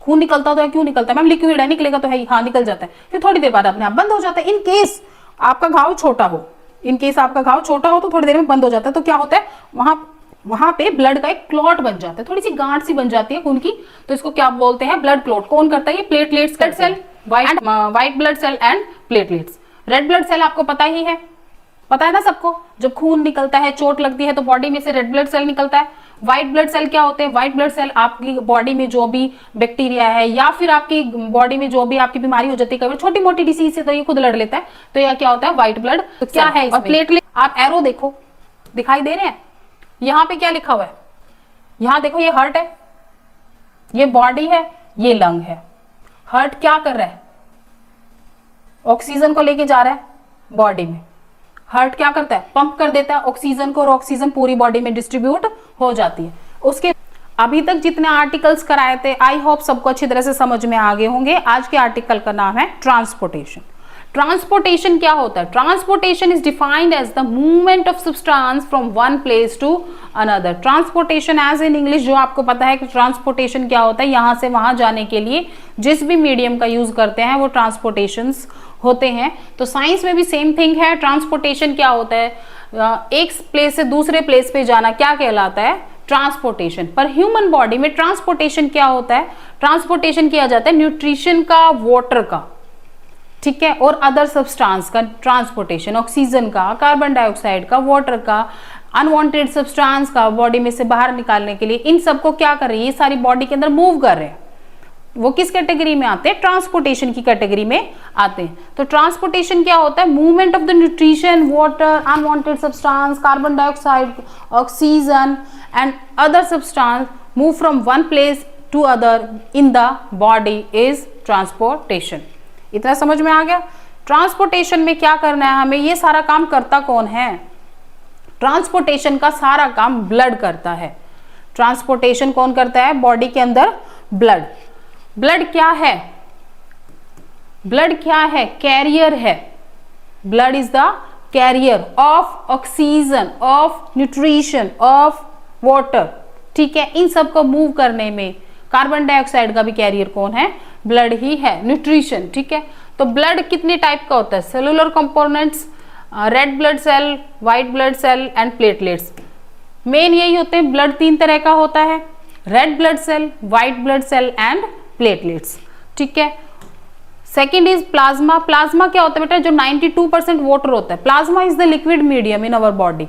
खून निकलता तो है, क्यों निकलता है मैम? लिक्विड है, निकलेगा तो है ही, हाँ निकल जाता है, फिर थोड़ी देर बाद अपने आप बंद हो जाता है। इन केस आपका घाव छोटा हो, इन केस आपका घाव छोटा हो तो थोड़ी देर में बंद हो जाता है। तो क्या होता है, वहां पे ब्लड का एक क्लॉट बन जाता है, थोड़ी सी गांठ सी बन जाती है खून की, तो इसको क्या बोलते हैं? Blood clot. कौन करता है? ये platelets, blood cell, white blood cell and platelets. Red blood cell आपको पता ही है, पता है ना सबको, जब खून निकलता है, चोट लगती है तो बॉडी में से रेड ब्लड सेल निकलता है। व्हाइट ब्लड सेल क्या होते हैं? व्हाइट ब्लड सेल आपकी बॉडी में जो भी बैक्टीरिया है या फिर आपकी बॉडी में जो भी आपकी बीमारी हो जाती है, कभी छोटी मोटी डिसीज से तो ये खुद लड़ लेता है, तो यह क्या होता है? White blood. तो क्या है? और प्लेटलेट, आप एरो देखो, दिखाई दे रहे हैं? यहाँ पे क्या लिखा हुआ है? यहाँ देखो, ये हार्ट है, ये बॉडी है, ये लंग है। हार्ट क्या कर रहा है? ऑक्सीजन को लेके जा रहा है बॉडी में। हार्ट क्या करता है? पंप कर देता है ऑक्सीजन को, और ऑक्सीजन पूरी बॉडी में डिस्ट्रीब्यूट हो जाती है। उसके अभी तक जितने आर्टिकल्स कराए थे, आई होप सबको अच्छी तरह से समझ में आ गए होंगे। आज के आर्टिकल का नाम है ट्रांसपोर्टेशन। ट्रांसपोर्टेशन क्या होता है? Transportation is defined as the movement of substance from one place to another. Transportation as in English, जो आपको पता है कि ट्रांसपोर्टेशन क्या होता है, यहां से वहां जाने के लिए जिस भी मीडियम का यूज करते हैं वो ट्रांसपोर्टेशंस होते हैं। तो साइंस में भी सेम थिंग है। ट्रांसपोर्टेशन क्या होता है? एक प्लेस से दूसरे प्लेस पे जाना क्या कहलाता है? ट्रांसपोर्टेशन। पर ह्यूमन बॉडी में ट्रांसपोर्टेशन क्या होता है? ट्रांसपोर्टेशन किया जाता है न्यूट्रिशन का, वाटर का, ठीक है, और अदर सब्सटेंस का ट्रांसपोर्टेशन, ऑक्सीजन का, कार्बन डाइऑक्साइड का, वाटर का, अनवांटेड सब्सटेंस का बॉडी में से बाहर निकालने के लिए, इन सबको क्या कर रही है? ये सारी बॉडी के अंदर मूव कर रहे हैं। वो किस कैटेगरी में आते हैं? ट्रांसपोर्टेशन की कैटेगरी में आते हैं। तो ट्रांसपोर्टेशन क्या होता है? Movement of the nutrition, water, unwanted substance, carbon dioxide, oxygen and other substance move from one place to other in the body is transportation. इतना समझ में आ गया? ट्रांसपोर्टेशन में क्या करना है हमें? ये सारा काम करता कौन है? ट्रांसपोर्टेशन का सारा काम ब्लड करता है। ट्रांसपोर्टेशन कौन करता है? बॉडी के अंदर ब्लड। ब्लड क्या है? ब्लड क्या है? कैरियर है। Blood is the carrier of oxygen, of nutrition, of water, ठीक है। इन सब को मूव करने में कार्बन डाइऑक्साइड का भी कैरियर कौन है? ब्लड ही है, न्यूट्रिशन, ठीक है। तो ब्लड कितने टाइप का होता है? Cellular components, red blood cell, white blood cell and platelets. Main यही होते हैं। ब्लड 3 तरह का होता है, red blood cell, white blood cell and platelets, ठीक है। Second is plasma. प्लाज्मा क्या होता है बेटा? जो 92% वाटर होता है। Plasma is the liquid medium in our body,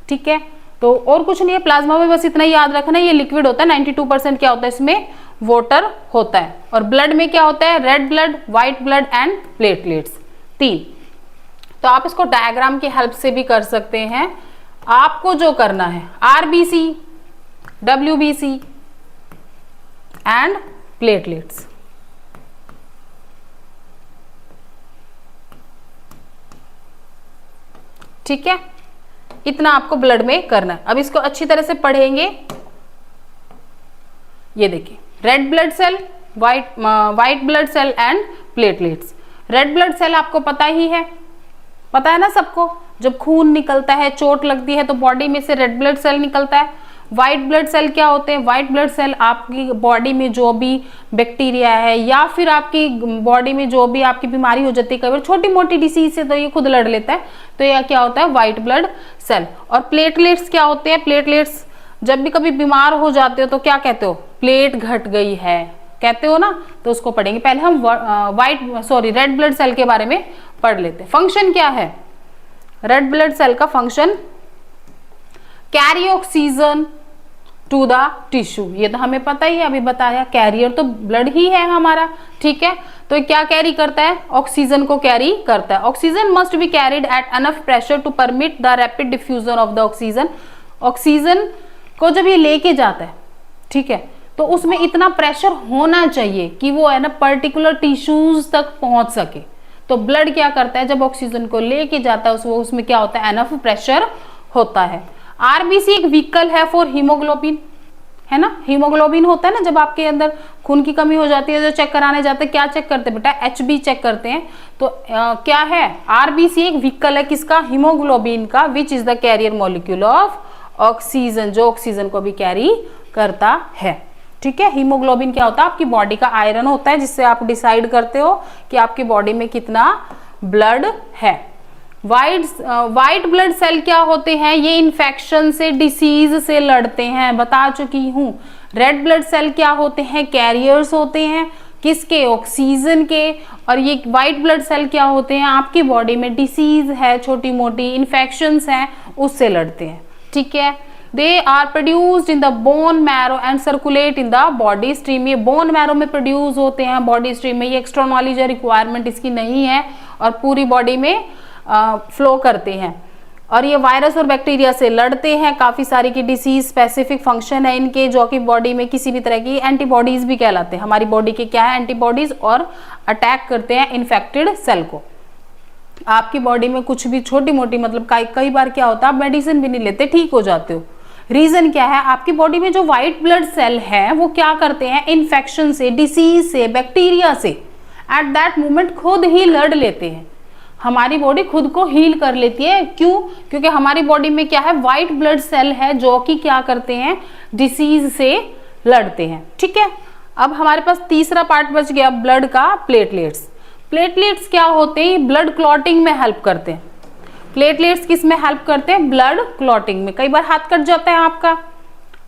ठीक है। तो और कुछ नहीं है प्लाज्मा में, बस इतना याद रखना, ये लिक्विड होता है। 92% क्या होता है इसमें? वाटर होता है। और ब्लड में क्या होता है? Red blood, white blood and platelets, 3। तो आप इसको डायग्राम की हेल्प से भी कर सकते हैं। आपको जो करना है, आरबीसी, डब्ल्यूबीसी एंड प्लेटलेट्स, ठीक है। इतना आपको ब्लड में करना है। अब इसको अच्छी तरह से पढ़ेंगे। ये देखिए, red blood cell, white blood cell and platelets. Red blood cell आपको पता ही है, पता है ना सबको, जब खून निकलता है, चोट लगती है तो बॉडी में से रेड ब्लड सेल निकलता है। व्हाइट ब्लड सेल क्या होते हैं? व्हाइट ब्लड सेल आपकी बॉडी में जो भी बैक्टीरिया है या फिर आपकी बॉडी में जो भी आपकी बीमारी हो जाती है, कई बार छोटी मोटी डिसीज से तो ये खुद लड़ लेता है, तो यह क्या होता है? White blood cell. और प्लेटलेट्स क्या होते हैं? प्लेटलेट्स जब भी कभी बीमार हो जाते हो तो क्या कहते हो? प्लेट घट गई है, कहते हो ना, तो उसको पढ़ेंगे। पहले हम रेड ब्लड सेल के बारे में पढ़ लेते हैं। फंक्शन क्या है रेड ब्लड सेल का? Function carry oxygen to the tissue, ये तो हमें पता ही है, अभी बताया। कैरियर तो ब्लड ही है हमारा, ठीक है। तो ये क्या कैरी करता है? ऑक्सीजन को कैरी करता है। Oxygen must be carried at enough pressure to permit the rapid diffusion of the oxygen. Oxygen को जब ये लेके जाता है, ठीक है, तो उसमें इतना प्रेशर होना चाहिए कि वो है ना पर्टिकुलर टिश्यूज तक पहुंच सके। तो ब्लड क्या करता है? जब ऑक्सीजन को लेके जाता है उसमें क्या होता है? एनफ प्रेशर होता है। आरबीसी एक व्हीकल है फॉर हीमोग्लोबिन, है ना। हीमोग्लोबिन होता है ना, जब आपके अंदर खून की कमी हो जाती है, जो चेक कराने जाते हैं, क्या चेक करते हैं बेटा? एचबी चेक करते हैं। तो क्या है? आरबीसी एक व्हीकल है किसका? हीमोग्लोबिन का, which is the carrier molecule of oxygen, जो ऑक्सीजन को भी कैरी करता है, ठीक है। हीमोग्लोबिन क्या होता है? आपकी बॉडी का आयरन होता है जिससे आप डिसाइड करते हो कि आपकी बॉडी में कितना ब्लड है। वाइट ब्लड सेल क्या होते हैं? ये इन्फेक्शन से, डिसीज से लड़ते हैं, बता चुकी हूं। रेड ब्लड सेल क्या होते हैं? कैरियर्स होते हैं, किसके? ऑक्सीजन के। और ये व्हाइट ब्लड सेल क्या होते हैं? आपकी बॉडी में डिसीज है, छोटी मोटी इन्फेक्शंस हैं, उससे लड़ते हैं, ठीक है। They are produced in the bone marrow and circulate in the body stream. ये बोन मैरो में प्रोड्यूस होते हैं, बॉडी स्ट्रीम में। ये एक्स्ट्रा नॉलेज है, रिक्वायरमेंट इसकी नहीं है, और पूरी बॉडी में फ्लो करते हैं। और ये वायरस और बैक्टीरिया से लड़ते हैं। काफी सारी की डिसीज स्पेसिफिक फंक्शन है इनके, जो कि बॉडी में किसी भी तरह की एंटीबॉडीज भी कहलाते हैं। हमारी बॉडी के क्या है? एंटीबॉडीज, और अटैक करते हैं इन्फेक्टेड सेल को। आपकी बॉडी में कुछ भी छोटी मोटी, मतलब कई बार क्या होता है, आप मेडिसिन भी नहीं लेते, ठीक हो जाते हो। रीजन क्या है? आपकी बॉडी में जो व्हाइट ब्लड सेल है वो क्या करते हैं? इन्फेक्शन से, डिसीज से, बैक्टीरिया से एट दैट मोमेंट खुद ही लड़ लेते हैं। हमारी बॉडी खुद को हील कर लेती है। क्यों? क्योंकि हमारी बॉडी में क्या है? व्हाइट ब्लड सेल है जो कि क्या करते हैं? डिसीज से लड़ते हैं, ठीक है। अब हमारे पास तीसरा पार्ट बच गया ब्लड का, प्लेटलेट्स। प्लेटलेट्स क्या होते हैं? ब्लड क्लॉटिंग में हेल्प करते हैं। प्लेटलेट्स किस में हेल्प करते हैं? ब्लड क्लॉटिंग में। कई बार हाथ कट जाता है आपका,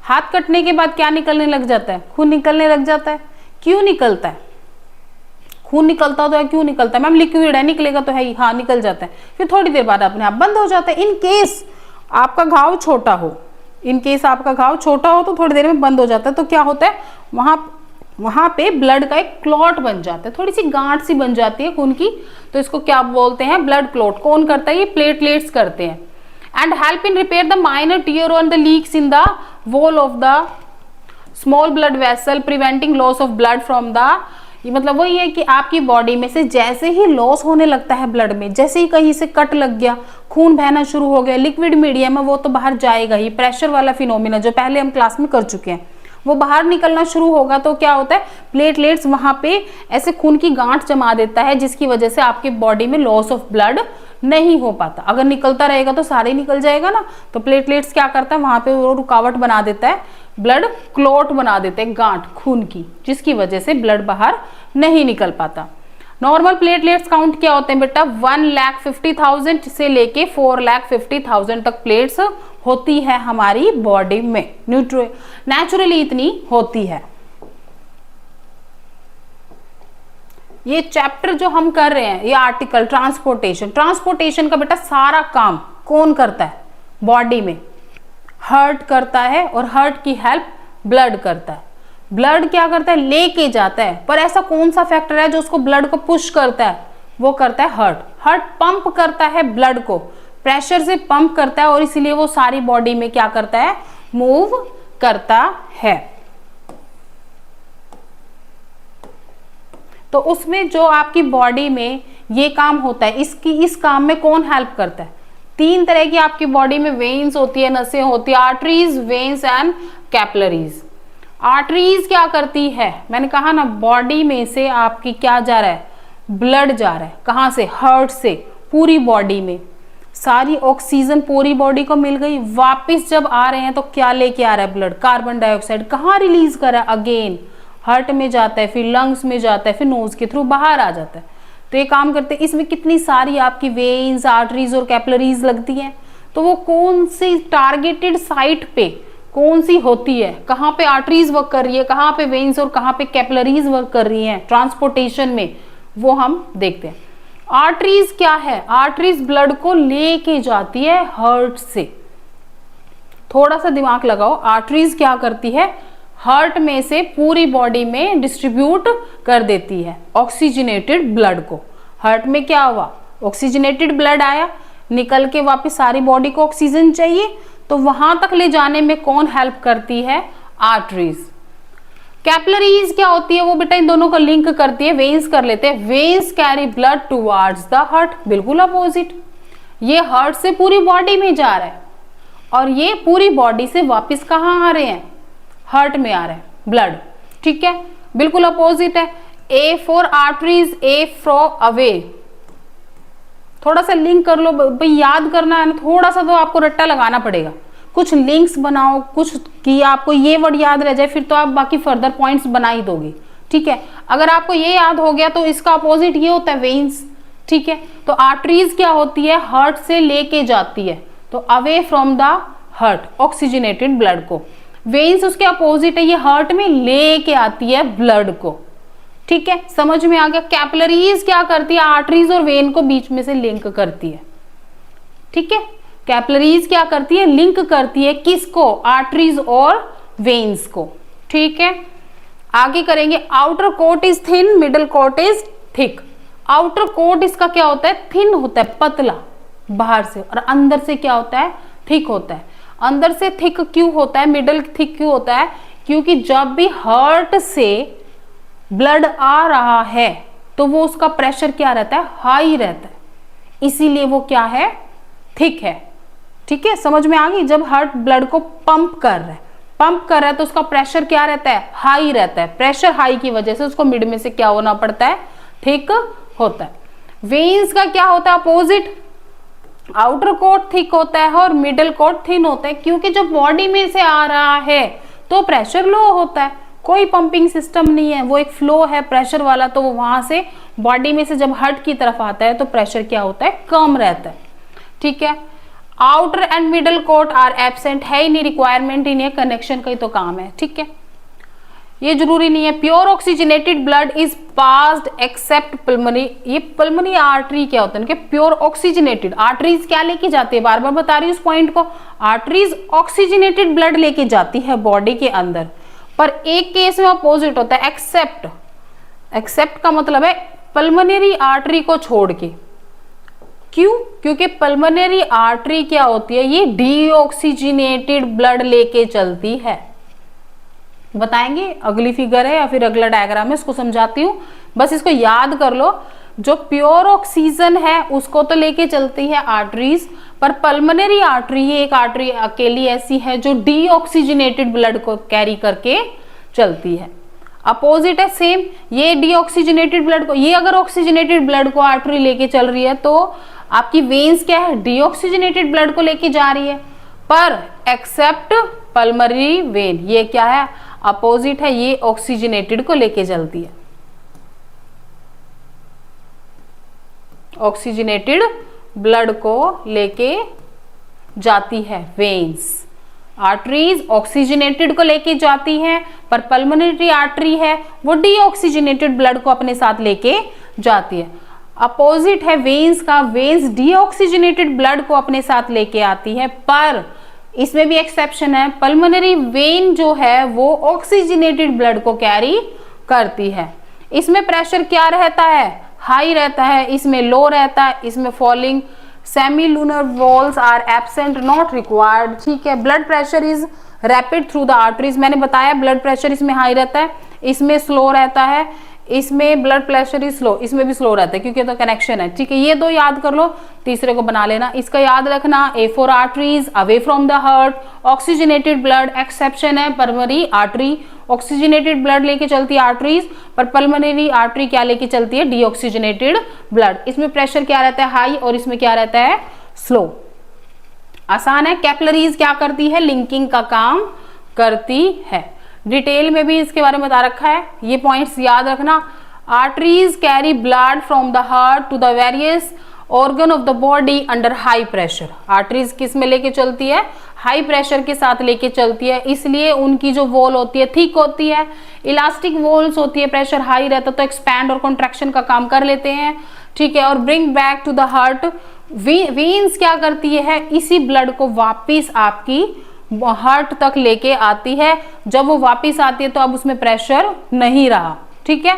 हाथ कटने के बाद क्या निकलने लग जाता है? खून निकलने लग जाता है। क्यों निकलता है? खून निकलता तो है, क्यों निकलता है? मैम लिक्विड है, निकलेगा तो है ही। हाँ, निकल जाता है, फिर थोड़ी देर बाद अपने आप बंद हो जाता है। इन केस आपका घाव छोटा हो, तो थोड़ी देर में बंद हो जाता है। तो क्या होता है? वहां पे ब्लड का एक क्लॉट बन जाता है, थोड़ी सी गांठ सी बन जाती है खून की, तो इसको क्या बोलते हैं? Blood clot. कौन करता है? ये प्लेटलेट्स करते हैं। And help in repair the minor tear on the leaks in the wall of the small blood vessel, preventing loss of blood from the. ये मतलब वही है कि आपकी बॉडी में से जैसे ही लॉस होने लगता है ब्लड में, जैसे ही कहीं से कट लग गया, खून बहना शुरू हो गया, लिक्विड मीडियम है वो तो बाहर जाएगा ही। प्रेशर वाला फिनोमिना जो पहले हम क्लास में कर चुके हैं, वो बाहर निकलना शुरू होगा। तो क्या होता है? प्लेटलेट्स वहां पे ऐसे खून की गांठ जमा देता है, जिसकी वजह से आपके बॉडी में लॉस ऑफ ब्लड नहीं हो पाता। अगर निकलता रहेगा तो सारे निकल जाएगा ना। तो प्लेटलेट्स क्या करता है? वहां पे वो रुकावट बना देता है, ब्लड क्लॉट बना देते हैं, गांठ खून की, जिसकी वजह से ब्लड बाहर नहीं निकल पाता। नॉर्मल प्लेटलेट्स काउंट क्या होते हैं बेटा? 1,50,000 से लेके 4,50,000 तक प्लेट्स होती है हमारी बॉडी में। नेचुरली इतनी होती है। ये चैप्टर जो हम कर रहे हैं, ये आर्टिकल ट्रांसपोर्टेशन का बेटा सारा काम कौन करता है? बॉडी में हार्ट करता है, और हार्ट की हेल्प ब्लड करता है। ब्लड क्या करता है? लेके जाता है। पर ऐसा कौन सा फैक्टर है जो उसको ब्लड को पुश करता है? वो करता है हार्ट। हार्ट पंप करता है ब्लड को, प्रेशर से पंप करता है, और इसीलिए वो सारी बॉडी में क्या करता है? मूव करता है। तो उसमें जो आपकी बॉडी में ये काम होता है, इस काम में कौन हेल्प करता है? 3 तरह की आपकी बॉडी में वेन्स होती है, नसें होती है, arteries, veins and capillaries. Arteries क्या करती है? मैंने कहा ना, बॉडी में से आपकी क्या जा रहा है? ब्लड जा रहा है। कहां से? हार्ट से। पूरी बॉडी में सारी ऑक्सीजन पूरी बॉडी को मिल गई। वापस जब आ रहे हैं तो क्या लेके आ रहा है? Blood, carbon dioxide. कहाँ रिलीज कर रहा है? अगेन हार्ट में जाता है, फिर लंग्स में जाता है, फिर नोज के थ्रू बाहर आ जाता है। तो ये काम करते हैं। इसमें कितनी सारी आपकी वेन्स, आर्टरीज और कैपिलरीज लगती हैं। तो वो कौन सी टारगेटेड साइट पे कौन सी होती है? कहाँ पे आर्टरीज वर्क कर रही है, कहाँ पे वेन्स और कहाँ पे कैपिलरीज वर्क कर रही हैं ट्रांसपोर्टेशन में, वो हम देखते हैं। आर्टरीज क्या है? आर्टरीज ब्लड को लेके जाती है हार्ट से। थोड़ा सा दिमाग लगाओ, आर्टरीज क्या करती है? हार्ट में से पूरी बॉडी में डिस्ट्रीब्यूट कर देती है ऑक्सीजनेटेड ब्लड को। हार्ट में क्या हुआ? ऑक्सीजनेटेड ब्लड आया, निकल के वापस सारी बॉडी को ऑक्सीजन चाहिए, तो वहां तक ले जाने में कौन हेल्प करती है? आर्टरीज। कैपिलरीज क्या होती है? वो बेटा इन दोनों को लिंक करती है। वेन्स कर लेते हैं। Veins carry blood towards the heart, बिल्कुल अपोजिट। ये हार्ट से पूरी बॉडी में जा रहा है, और ये पूरी बॉडी से वापस कहाँ आ रहे हैं? हार्ट में आ रहे हैं ब्लड, ठीक है, बिल्कुल अपोजिट है। A for arteries, A for away. थोड़ा सा लिंक कर लो भाई, याद करना है ना, थोड़ा सा तो आपको रट्टा लगाना पड़ेगा। कुछ लिंक्स बनाओ, कुछ कि आपको ये वर्ड याद रह जाए, फिर तो आप बाकी फर्दर पॉइंट्स बना ही दोगे, ठीक है। अगर आपको ये याद हो गया तो इसका अपोजिट ये होता है वेन्स, ठीक है। तो आर्टरीज क्या होती है, हार्ट से लेके जाती है, तो away from the heart oxygenated blood को। वेन्स उसके अपोजिट है, ये हार्ट में लेके आती है ब्लड को, ठीक है, समझ में आ गया। कैपिलरीज क्या करती है, आर्टरीज और वेन को बीच में से लिंक करती है, ठीक है। कैपिलरीज क्या करती है, लिंक करती है किसको, आर्टरीज और वेन्स को, ठीक है। आगे करेंगे, outer coat is thin, middle coat is thick. Outer coat इसका क्या होता है, थिन होता है, पतला बाहर से, और अंदर से क्या होता है, थिक होता है। अंदर से थिक क्यों होता है, मिडल थिक क्यों होता है, क्योंकि जब भी हार्ट से ब्लड आ रहा है तो वो उसका प्रेशर क्या रहता है, हाई रहता है, इसीलिए वो क्या है, थिक है, ठीक है, समझ में आ गई। जब हार्ट ब्लड को पंप कर रहा है तो उसका प्रेशर क्या रहता है, हाई रहता है। प्रेशर हाई की वजह से उसको मिड में से क्या होना पड़ता है, थिक होता है। वेन्स का क्या होता है, अपोजिट, आउटर कोट थिक होता है और मिडल कोट थिन होता है, क्योंकि जब बॉडी में से आ रहा है तो प्रेशर लो होता है, कोई पंपिंग सिस्टम नहीं है, वो एक फ्लो है प्रेशर वाला, तो वो वहां से बॉडी में से जब हार्ट की तरफ आता है तो प्रेशर क्या होता है, कम रहता है, ठीक है। Outer and middle coat are absent, है ही नहीं, रिक्वायरमेंट ही नहीं है, कनेक्शन का ही तो काम है, ठीक है, ये जरूरी नहीं है। Pure oxygenated blood is passed accept pulmonary, ये पल्मोनरी आर्टरी क्या होता है, प्योर ऑक्सीजनेटेड, आर्टरीज क्या लेके जाती है, बार बार बता रही हूँ इस पॉइंट को, आर्टरीज ऑक्सीजनेटेड ब्लड लेके जाती है बॉडी के अंदर, पर एक केस में अपोजिट होता है, एक्सेप्ट। एक्सेप्ट का मतलब है पल्मोनरी आर्टरी को छोड़ के, क्यों, क्योंकि पल्मोनरी आर्टरी क्या होती है, ये डीऑक्सीजनेटेड ब्लड लेके चलती है। बताएंगे, अगली फिगर है या फिर अगला डायग्राम है, इसको समझाती हूँ, बस इसको याद कर लो। जो प्योर ऑक्सीजन है उसको तो लेके चलती है आर्टरीज, पर पल्मोनरी आर्टरी ही एक आर्टरी अकेली ऐसी है जो डीऑक्सीजनेटेड ब्लड को कैरी करके चलती है। अपोजिट है सेम, ये डीऑक्सीजनेटेड ब्लड को, ये अगर ऑक्सीजनेटेड ब्लड को आर्टरी लेके चल रही है तो आपकी वेन्स क्या है, डीऑक्सीजनेटेड ब्लड को लेके जा रही है, पर एक्सेप्ट पल्मोनरी वेन, ये क्या है, अपोजिट है, ये ऑक्सीजनेटेड को लेके चलती है, ऑक्सीजनेटेड ब्लड को लेके जाती है वेन्स। आर्टरीज ऑक्सीजनेटेड को लेके जाती है, पर पल्मोनरी आर्टरी है वो डीऑक्सीजनेटेड ब्लड को अपने साथ लेके जाती है। अपोजिट है वेन्स का, वेन्स डीऑक्सीजनेटेड ब्लड को अपने साथ लेके आती है, पर इसमें भी एक्सेप्शन है, पल्मोनरी वेन जो है वो ऑक्सीजनेटेड ब्लड को कैरी करती है। इसमें प्रेशर क्या रहता है, हाई रहता है, इसमें लो रहता है, इसमें falling, semilunar valves are absent, not required, ठीक है। Blood pressure is rapid through the arteries, मैंने बताया ब्लड प्रेशर इसमें हाई रहता है, इसमें स्लो रहता है, इसमें ब्लड प्रेशर इज स्लो, इसमें भी स्लो रहता है क्योंकि तो कनेक्शन है, ठीक है। ये दो याद कर लो, तीसरे को बना लेना। इसका याद रखना, A for arteries, away from the heart, oxygenated blood, exception है पल्मोनरी आर्टरी, ऑक्सीजनेटेड ब्लड लेके चलती है आर्टरीज, पर पल्मोनरी आर्टरी क्या लेके चलती है, डीऑक्सीजनेटेड ब्लड। इसमें प्रेशर क्या रहता है, हाई, और इसमें क्या रहता है, स्लो। आसान है। कैपिलरीज क्या करती है, लिंकिंग का काम करती है। डिटेल में भी इसके बारे में बता रखा है, ये पॉइंट्स याद रखना। Arteries carry blood from the heart to the various organ of the body under high pressure. Arteries किस में लेके चलती है, हाई प्रेशर के साथ लेके चलती है, इसलिए उनकी जो वॉल होती है थिक होती है, इलास्टिक वॉल्स होती है, प्रेशर हाई रहता तो एक्सपैंड और कॉन्ट्रैक्शन का काम कर लेते हैं, ठीक है। और bring back to the heart, veins क्या करती है, इसी ब्लड को वापिस आपकी हार्ट तक लेके आती है। जब वो वापिस आती है तो अब उसमें प्रेशर नहीं रहा, ठीक है,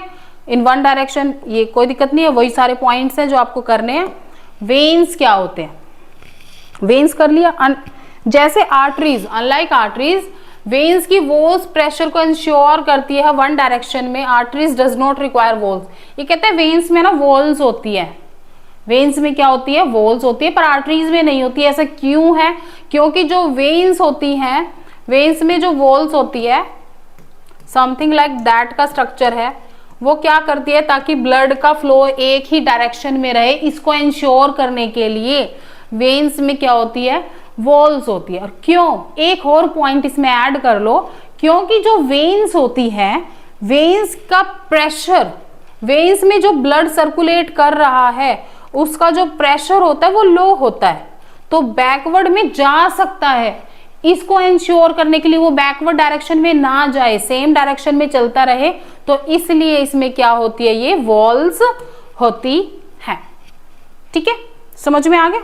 इन वन डायरेक्शन, ये कोई दिक्कत नहीं है, वही सारे पॉइंट्स हैं जो आपको करने हैं। वेन्स क्या होते हैं, वेन्स कर लिया। जैसे आर्टरीज, अनलाइक आर्टरीज, वेन्स की वॉल्स प्रेशर को इंश्योर करती है वन डायरेक्शन में, arteries does not require walls. ये कहते हैं वेन्स में ना वॉल्स होती है, वेन्स में क्या होती है, वॉल्स होती है, पर आर्टरीज में नहीं होती है। ऐसा क्यों है, क्योंकि जो वेन्स होती हैं, वेन्स में जो वॉल्स होती है, समथिंग लाइक दैट का स्ट्रक्चर है, वो क्या करती है, ताकि ब्लड का फ्लो एक ही डायरेक्शन में रहे, इसको इंश्योर करने के लिए वेन्स में क्या होती है, वॉल्स होती है। और क्यों, एक और पॉइंट इसमें ऐड कर लो, क्योंकि जो वेन्स होती है, वेन्स का प्रेशर, वेन्स में जो ब्लड सर्कुलेट कर रहा है उसका जो प्रेशर होता है वो लो होता है, तो बैकवर्ड में जा सकता है। इसको इंश्योर करने के लिए वो बैकवर्ड डायरेक्शन में ना जाए, सेम डायरेक्शन में चलता रहे, तो इसलिए इसमें क्या होती है, ये वॉल्स होती है। ठीक है, समझ में आ गया।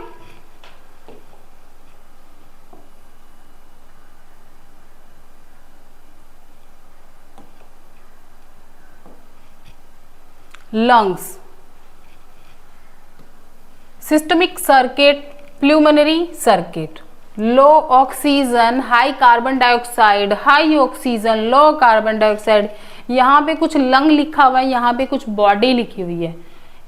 Lungs, systemic circuit, pulmonary circuit, low oxygen, high carbon dioxide, high oxygen, low carbon dioxide. यहाँ पे कुछ लंग लिखा हुआ है, यहाँ पे कुछ बॉडी लिखी हुई है।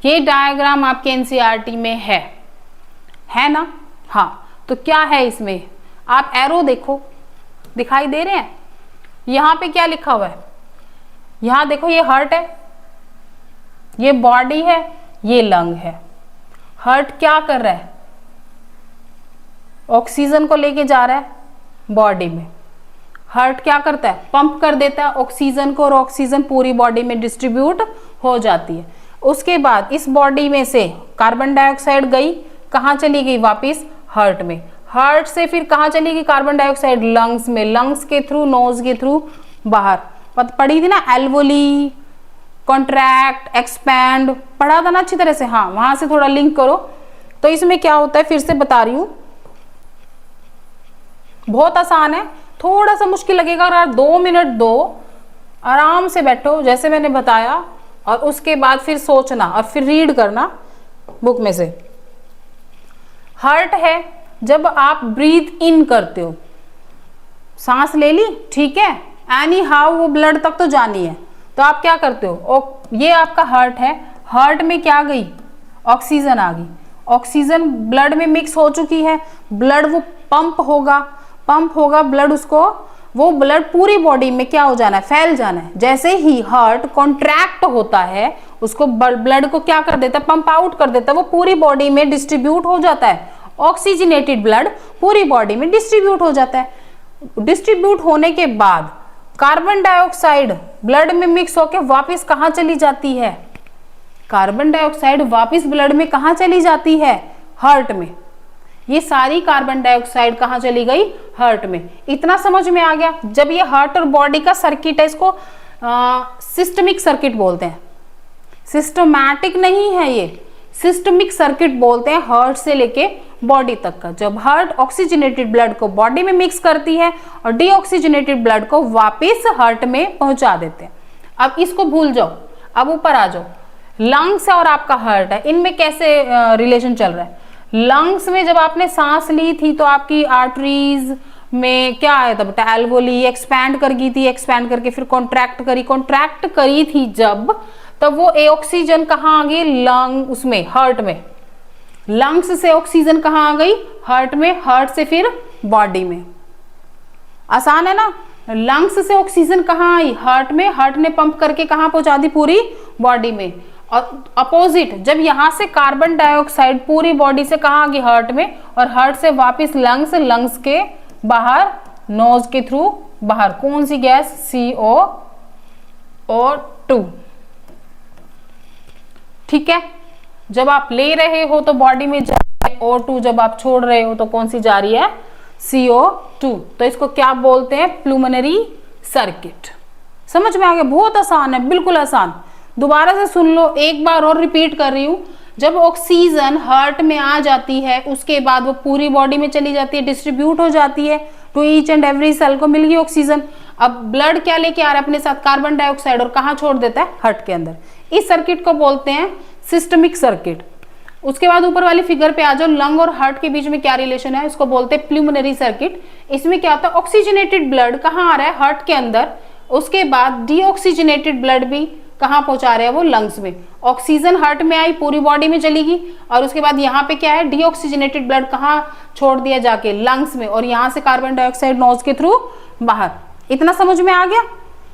ये डायग्राम आपके एनसीईआरटी में है ना। हाँ, तो क्या है इसमें, आप एरो देखो, दिखाई दे रहे हैं। यहाँ पे क्या लिखा हुआ है, यहाँ देखो, ये हार्ट है, ये बॉडी है, ये लंग है। हार्ट क्या कर रहा है, ऑक्सीजन को लेके जा रहा है बॉडी में। हार्ट क्या करता है, पंप कर देता है ऑक्सीजन को, और ऑक्सीजन पूरी बॉडी में डिस्ट्रीब्यूट हो जाती है। उसके बाद इस बॉडी में से कार्बन डाइऑक्साइड गई, कहाँ चली गई, वापस हार्ट में। हार्ट से फिर कहाँ चली गई कार्बन डाइऑक्साइड, लंग्स में, लंग्स के थ्रू, नोज के थ्रू बाहर। पढ़ी थी ना, एल्वोली, कॉन्ट्रैक्ट, एक्सपैंड, पढ़ा था ना अच्छी तरह से। हाँ, वहां से थोड़ा लिंक करो। तो इसमें क्या होता है, फिर से बता रही हूं, बहुत आसान है, थोड़ा सा मुश्किल लगेगा। अगर 2 मिनट दो, आराम से बैठो जैसे मैंने बताया, और उसके बाद फिर सोचना और फिर रीड करना बुक में से। हार्ट है, जब आप ब्रीथ इन करते हो, सांस ले ली, ठीक है, एनी हाउ वो ब्लड तक तो जानी है, तो आप क्या करते हो, ये आपका हार्ट है, हार्ट में क्या गई, ऑक्सीजन आ गई, ऑक्सीजन ब्लड में मिक्स हो चुकी है, ब्लड वो पंप होगा ब्लड, उसको वो ब्लड पूरी बॉडी में क्या हो जाना है, फैल जाना है। जैसे ही हार्ट कॉन्ट्रैक्ट होता है, उसको ब्लड को क्या कर देता है, पंप आउट कर देता है, वो पूरी बॉडी में डिस्ट्रीब्यूट हो जाता है। ऑक्सीजनेटेड ब्लड पूरी बॉडी में डिस्ट्रीब्यूट हो जाता है। डिस्ट्रीब्यूट होने के बाद कार्बन डाइऑक्साइड ब्लड में मिक्स होकर वापस कहाँ चली जाती है, कार्बन डाइऑक्साइड वापस ब्लड में कहाँ चली जाती है, हार्ट में। ये सारी कार्बन डाइऑक्साइड कहाँ चली गई, हार्ट में। इतना समझ में आ गया। जब ये हार्ट और बॉडी का सर्किट है, इसको सिस्टमिक सर्किट बोलते हैं, सिस्टमैटिक नहीं है, ये सिस्टमिक सर्किट बोलते हैं, हार्ट से लेके बॉडी तक का। जब हार्ट ऑक्सीजनेटेड ब्लड को बॉडी में मिक्स करती है और डीऑक्सीजनेटेड ब्लड को वापस हार्ट में पहुंचा देते हैं। अब इसको भूल जाओ, अब ऊपर आ जाओ। लंग्स और आपका हार्ट है, इनमें कैसे रिलेशन चल रहा है। लंग्स में जब आपने सांस ली थी तो आपकी आर्टरीज में क्या आया था बेटा, एल्वोली एक्सपैंड कर गई थी, एक्सपैंड करके फिर कॉन्ट्रैक्ट करी थी जब, तब वो ऑक्सीजन कहाँ आ गई, लंग, उसमें हार्ट में। लंग्स से ऑक्सीजन कहाँ आ गई, हार्ट में, हार्ट से फिर बॉडी में। आसान है ना। लंग्स से ऑक्सीजन कहाँ आई, हार्ट में, हार्ट ने पंप करके कहाँ पहुंचा दी, पूरी बॉडी में। और अपोजिट, जब यहाँ से कार्बन डाइऑक्साइड पूरी बॉडी से कहाँ आ गई, हार्ट में, और हार्ट से वापस लंग्स, लंग्स के बाहर, नोज के थ्रू बाहर। कौन सी गैस, CO2। ठीक है, जब आप ले रहे हो तो बॉडी में जा रही है O2, जब आप छोड़ रहे हो तो कौन सी जा रही है, CO2। तो इसको क्या बोलते हैं, प्लूमनरी सर्किट। समझ में आ गया, बहुत आसान है, बिल्कुल आसान। दोबारा से सुन लो, एक बार और रिपीट कर रही हूं। जब ऑक्सीजन हार्ट में आ जाती है, उसके बाद वो पूरी बॉडी में चली जाती है, डिस्ट्रीब्यूट हो जाती है, to each and every cell को मिल गई ऑक्सीजन। अब ब्लड क्या लेके आ रहा है अपने साथ, कार्बन डाइऑक्साइड, और कहाँ छोड़ देता है, हार्ट के अंदर। इस सर्किट को बोलते हैं सिस्टमिक सर्किट। उसके बाद ऊपर वाली फिगर पे आ जाओ, लंग और हार्ट के बीच में क्या रिलेशन है, इसको बोलते हैं प्लूमनरी सर्किट। इसमें क्या होता है, ऑक्सीजनेटेड ब्लड कहाँ आ रहा है, हार्ट के अंदर, उसके बाद डीऑक्सीजनेटेड ब्लड भी कहाँ पहुंचा रहे हैं, वो लंग्स में। ऑक्सीजन हार्ट में आई, पूरी बॉडी में चली गई, और उसके बाद यहाँ पे क्या है, डीऑक्सीजनेटेड ब्लड कहाँ छोड़ दिया, जाके लंग्स में, और यहाँ से कार्बन डाइऑक्साइड नोज के थ्रू बाहर। इतना समझ में आ गया,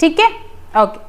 ठीक है, ओके।